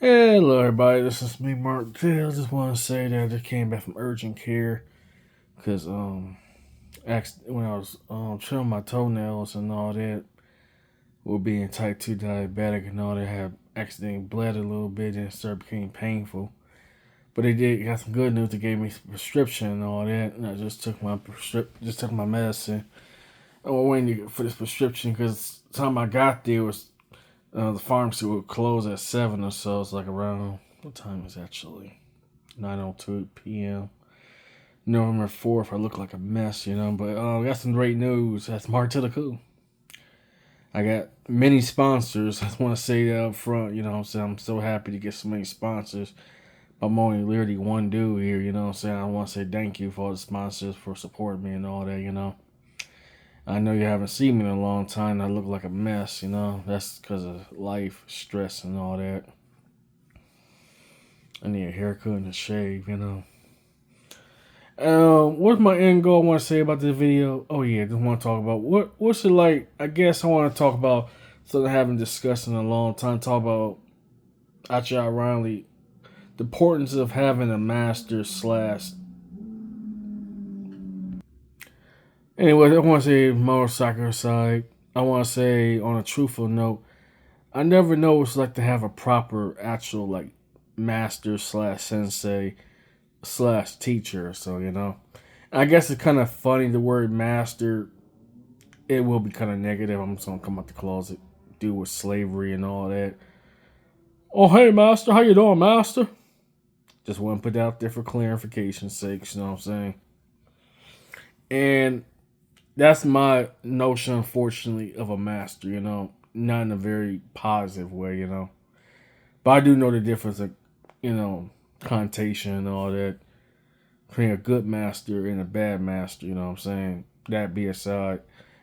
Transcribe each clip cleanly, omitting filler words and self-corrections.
Hello, everybody. This is me, Mark. Today, I just want to say that I just came back from urgent care because when I was trimming my toenails and all that, with being type 2 diabetic and all that, I had accidentally bled a little bit and it started becoming painful. But they did got some good news. They gave me a prescription and all that, and I just took my medicine. I was waiting for this prescription because the time I got there was the pharmacy would close at 7 or so. It's like around, what time is it actually? 9:02 p.m. November 4th. I look like a mess, but I got some great news. That's Mark to the Cool. I got many sponsors. I want to say that up front. I'm so happy to get so many sponsors. I'm only literally one dude here. I want to say thank you for all the sponsors for supporting me and all that. I know you haven't seen me in a long time. I look like a mess. That's because of life, stress, and all that. I need a haircut and a shave. What's my end goal I want to say about this video? Oh yeah, just want to talk about what's it like. I guess I want to talk about something I haven't discussed in a long time. Talk about, actually, ironically, the importance of having a master slash. Anyway, I want to say motorcycle side. I want to say on a truthful note, I never know what it's like to have a proper actual like master slash sensei slash teacher. So. I guess it's kind of funny the word master. It will be kind of negative. I'm just gonna come out the closet, do with slavery and all that. Oh hey master, how you doing, master? Just want to put that out there for clarification's sake. You know what I'm saying? And that's my notion, unfortunately, of a master. Not in a very positive way. But I do know the difference of, connotation and all that between a good master and a bad master. You know what I'm saying? That be aside,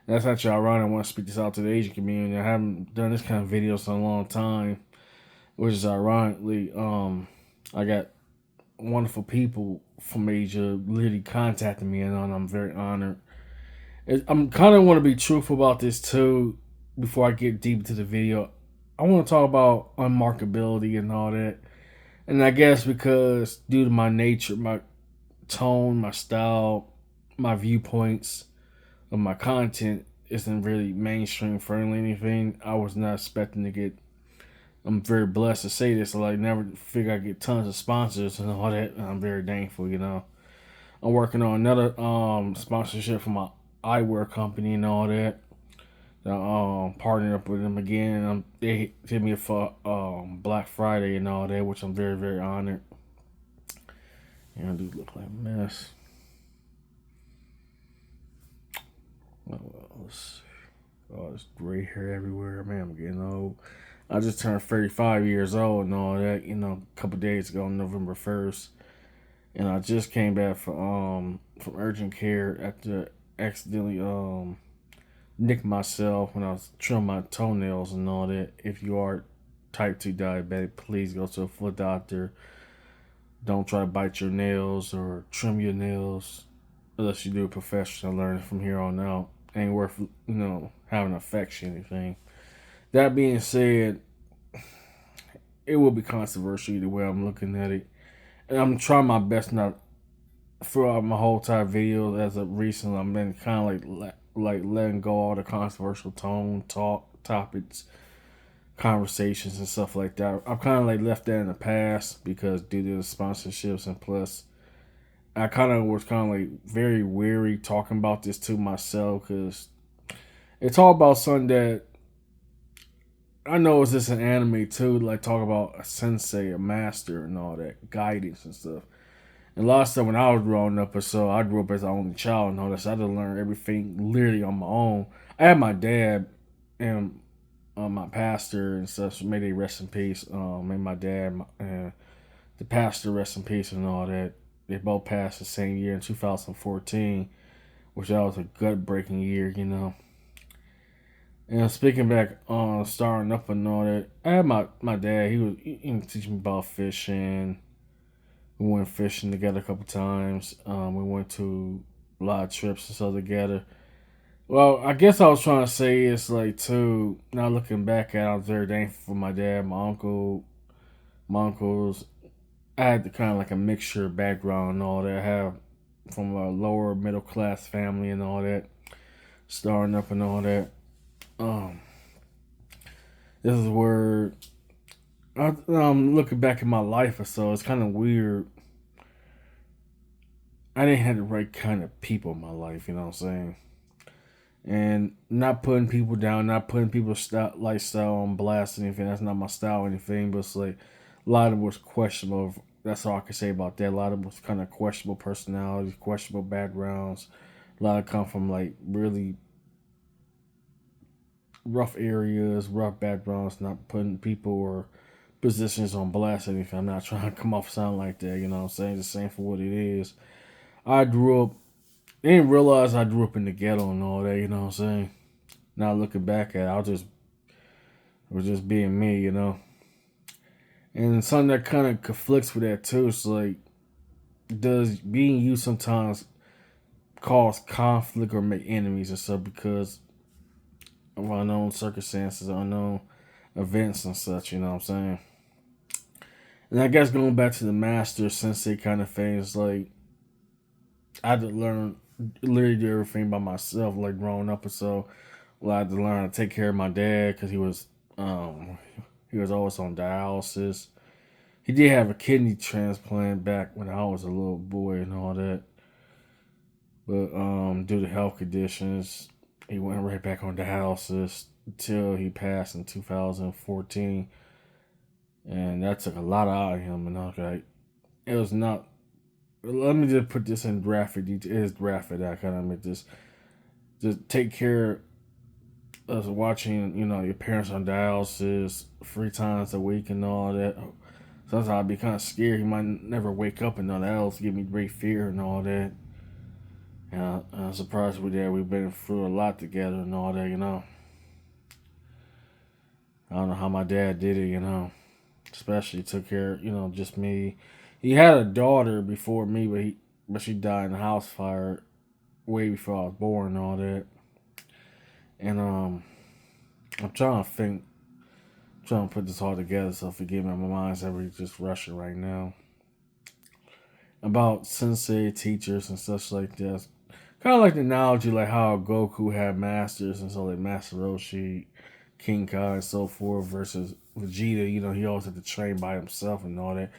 that's actually ironic. I want to speak this out to the Asian community. I haven't done this kind of videos in a long time, which is ironically, I got wonderful people from Asia literally contacting me, and I'm very honored. I'm kind of want to be truthful about this too. Before I get deep into the video, I want to talk about unmarkability and all that. And I guess because due to my nature, my tone, my style, my viewpoints of my content isn't really mainstream friendly or anything, I was not expecting to get. I'm very blessed to say this. I never figure I get tons of sponsors and all that. And I'm very thankful. I'm working on another sponsorship for my eyewear company and all that. Partnered up with them again. They hit me for Black Friday and all that, which I'm very, very honored. I do look like a mess. Let's see. Oh, there's gray hair everywhere. Man, I'm getting old. I just turned 35 years old and all that, a couple days ago on November 1st. And I just came back from urgent care after accidentally nicked myself when I was trimming my toenails and all that. If you are type 2 diabetic, please go to a foot doctor. Don't try to bite your nails or trim your nails unless you do a professional. Learn from here on out. Ain't worth, having an affection or anything. That being said, it will be controversial the way I'm looking at it. And I'm trying my best not throughout my whole entire video. As of recently, I've been kind of like letting go all the controversial topics, conversations and stuff like that. I've kind of left that in the past because due to the sponsorships, and plus I kind of was very weary talking about this to myself because it's all about something that I know it's just an anime too, talk about a sensei, a master and all that, guidance and stuff. And a lot of stuff when I was growing up, so I grew up as the only child and all that, so I had to learn everything literally on my own. I had my dad and my pastor and stuff, so may they rest in peace. And my dad and the pastor rest in peace and all that. They both passed the same year in 2014, which that was a gut-breaking year. And speaking back on starting up and all that, I had my dad, he was teaching me about fishing. We went fishing together a couple times. We went to a lot of trips and stuff together. Well, I guess I was trying to say it's too, now looking back at it, I was very thankful for my dad, my uncle, my uncles. I had the kind of like a mixture background and all that. I have from a lower middle class family and all that, starting up and all that. Um, this is where I'm looking back at my life or so. It's kind of weird. I didn't have the right kind of people in my life. You know what I'm saying? And not putting people down, not putting people's lifestyle on blast or anything. That's not my style or anything. But it's like a lot of it was questionable. That's all I can say about that. A lot of it was kind of questionable personalities, questionable backgrounds. A lot of come from like really rough areas, rough backgrounds. Not putting people or positions on blast or anything. I'm not trying to come off sound like that. You know what I'm saying? Just saying for what it is. I grew up. I didn't realize I grew up in the ghetto and all that. You know what I'm saying? Now looking back at it, I was just being me, you know. And something that kind of conflicts with that too. It's like, does being you sometimes cause conflict or make enemies and stuff because of unknown circumstances, unknown events and such? You know what I'm saying? And I guess going back to the master sensei kind of thing, it's like I had to learn literally do everything by myself, like growing up, and so well, I had to learn how to take care of my dad because um he was always on dialysis. He did have a kidney transplant back when I was a little boy and all that. But due to health conditions, he went right back on dialysis until he passed in 2014. And that took a lot out of him. And I was like, it was not. Let me just put this in graphic detail. It is graphic. I kind of make this. Just take care of watching, your parents on dialysis 3 times a week and all that. Sometimes I'd be kind of scared. He might never wake up and all that. Else give me great fear and all that. And I'm surprised with that. We've been through a lot together and all that. I don't know how my dad did it. Especially took care, just me. He had a daughter before me, but she died in a house fire way before I was born and all that. And I'm trying to think, trying to put this all together. So forgive me, my mind's ever just rushing right now. About sensei teachers and such like that. Kind of like the analogy, like how Goku had masters, and so like Master Roshi, King Kai, and so forth, versus Vegeta. He always had to train by himself and all that.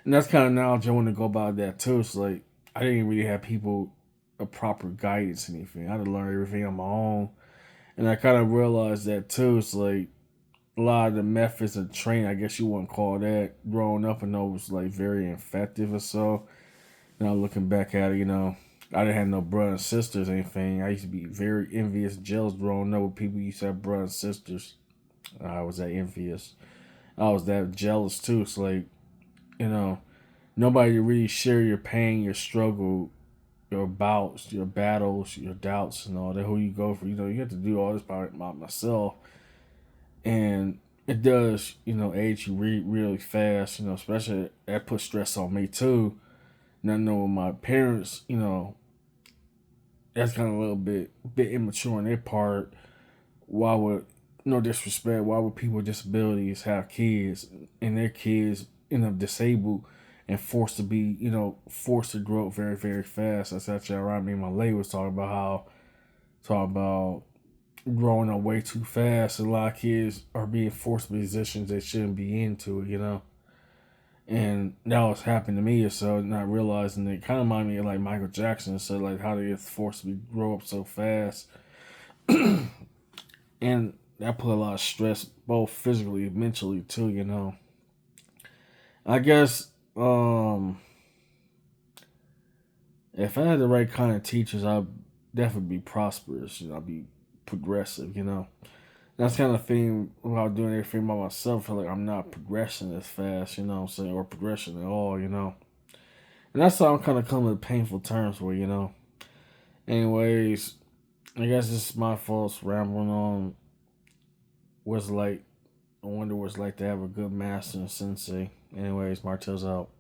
And that's kind of analogy I want to go about that too. It's like I didn't really have people a proper guidance or anything. I had to learn everything on my own, and I kind of realized that too. It's like a lot of the methods of training, I guess you wouldn't call that growing up, and those was like very effective or so. Now looking back at it, I didn't have no brothers and sisters or anything. I used to be very envious, jealous growing up with people who used to have brothers and sisters. I was that envious. I was that jealous too. It's like, you know, nobody to really share your pain, your struggle, your bouts, your battles, your doubts, and all that. Who you go for, you have to do all this by myself, and it does, age you really fast. Especially that put stress on me too. Not knowing my parents, that's kind of a little bit immature on their part. Why would no disrespect? Why would people with disabilities have kids and their kids end up disabled and forced to be, forced to grow up very very fast? That's actually around me. My lady was talking about growing up way too fast. A lot of kids are being forced positions they shouldn't be into. And that was happening to me, so not realizing it kind of reminded me of like Michael Jackson, so like how they get forced to grow up so fast. And that put a lot of stress, both physically and mentally too. I guess if I had the right kind of teachers, I'd definitely be prosperous. I'd be progressive. That's kind of thing about doing everything by myself. I feel like I'm not progressing as fast, what I'm saying, or progression at all. And that's how I'm kind of coming to painful terms with. Anyways, I guess it's my fault rambling on. What's like, I wonder what's like to have a good master and sensei. Anyways, Martell's out.